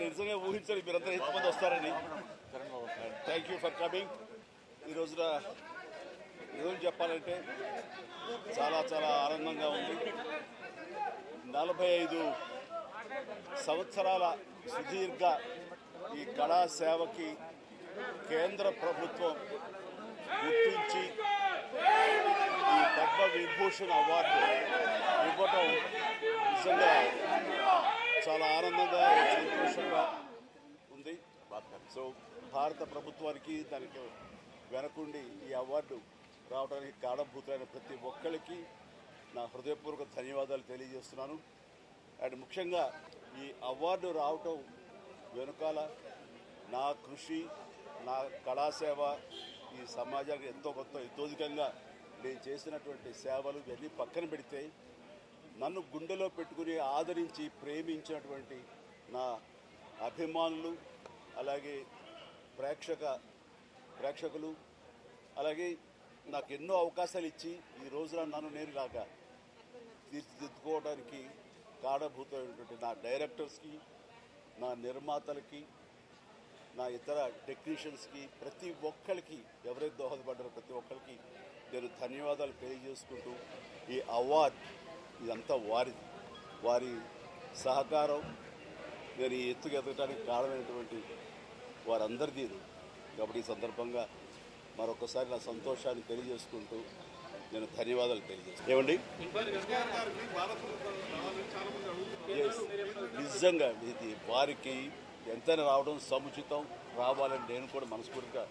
నిజంగా ఊహించాలి మీరంతా ఎంతమంది వస్తారని. Thank you for coming. ఈ రోజున నిజం చెప్పాలంటే చాలా చాలా ఆనందంగా ఉంది. 45 సంవత్సరాల సుదీర్ఘ ఈ కళా సేవకి కేంద్ర ప్రభుత్వం గుర్తించి ఈ పద్మ విభూషణ్ అవార్డు ఇవ్వటం నిజంగా చాలా ఆనందంగా సంతోషంగా ఉంది. సో భారత ప్రభుత్వానికి దానికి వెనకుండి ఈ అవార్డు రావడానికి కారణభూతులైన ప్రతి ఒక్కరికి నా హృదయపూర్వక ధన్యవాదాలు తెలియజేస్తున్నాను. అండ్ ముఖ్యంగా ఈ అవార్డు రావటం వెనుకాల నా కృషి, నా కళాసేవ ఈ సమాజానికి ఎంతో కొంత ఇతోధికంగా నేను చేసినటువంటి సేవలు ఇవన్నీ పక్కన పెడితే నన్ను గుండెలో పెట్టుకుని ఆదరించి ప్రేమించినటువంటి నా అభిమానులు, అలాగే ప్రేక్షకులు, అలాగే నాకు ఎన్నో అవకాశాలు ఇచ్చి ఈ రోజున నన్ను నేను కాక తీర్చిదిద్దుకోవడానికి కారణభూతమైనటువంటి నా డైరెక్టర్స్కి, నా నిర్మాతలకి, నా ఇతర టెక్నీషియన్స్కి, ప్రతి ఒక్కరికి ఎవరైతే దోహదపడ్డారో ప్రతి ఒక్కరికి నేను ధన్యవాదాలు తెలియజేసుకుంటూ ఈ అవార్డు ఇదంతా వారి సహకారం నేను ఈ ఎత్తుకు ఎదగడానికి కారణమైనటువంటి వారందరిది. కాబట్టి ఈ సందర్భంగా మరొకసారి నా సంతోషాన్ని తెలియజేసుకుంటూ నేను ధన్యవాదాలు తెలియజేస్తాను. ఏమండి, నిజంగా ఇది వారికి ఎంతైనా రావడం సముచితం, రావాలని నేను కూడా మనస్ఫూర్తిగా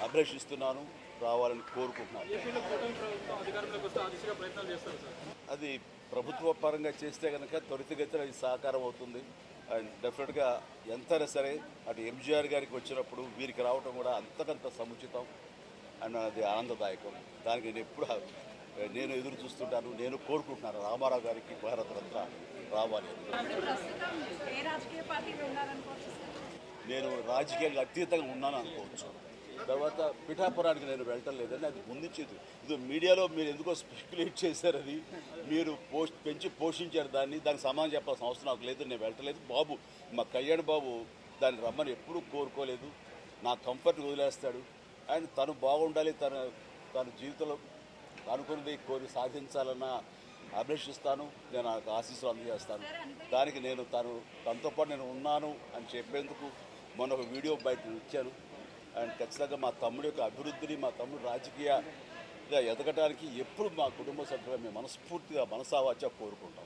అభిలషిస్తున్నాను, రావాలని కోరుకుంటున్నాను. అది ప్రభుత్వ పరంగా చేస్తే కనుక త్వరితగతిన అది సహకారం అవుతుంది. అండ్ డెఫినెట్గా ఎంతైనా సరే అటు ఎంజీఆర్ గారికి వచ్చినప్పుడు వీరికి రావటం కూడా అంతకంత సముచితం అండ్ అది ఆనందదాయకం. దానికి నేను ఎదురు చూస్తుంటాను, నేను కోరుకుంటున్నాను రామారావు గారికి భారతరత్న రావాలి. నేను రాజకీయంగా అతీతంగా ఉన్నాను అనుకోవచ్చు. తర్వాత పిఠాపురానికి నేను వెళ్ళటం లేదని అది ముందుచ్చేది. ఇది మీడియాలో మీరు ఎందుకో స్పెక్యులేట్ చేశారు, అది మీరు పెంచి పోషించారు దానికి సమాధానం చెప్పాల్సిన అవసరం నాకు లేదు. నేను వెళ్ళటలేదు. బాబు, మా కళ్యాణ్ బాబు దాన్ని రమ్మని ఎప్పుడూ కోరుకోలేదు. నా కంఫర్ట్ వదిలేస్తాడు. అండ్ తను బాగుండాలి, తన జీవితంలో అనుకున్నది కోరి సాధించాలన్న అభిలషిస్తాను. నేను నాకు ఆశీస్సులు అందజేస్తాను. దానికి నేను తనతో పాటు నేను ఉన్నాను అని చెప్పేందుకు మొన్న ఒక వీడియో బయట ఇచ్చాను. అండ్ ఖచ్చితంగా మా తమ్ముడి యొక్క అభివృద్ధిని, మా తమ్ముడు రాజకీయంగా ఎదగటానికి ఎప్పుడు మా కుటుంబ సభ్యులుగా మేము మనస్ఫూర్తిగా మనసావాచ కోరుకుంటాం.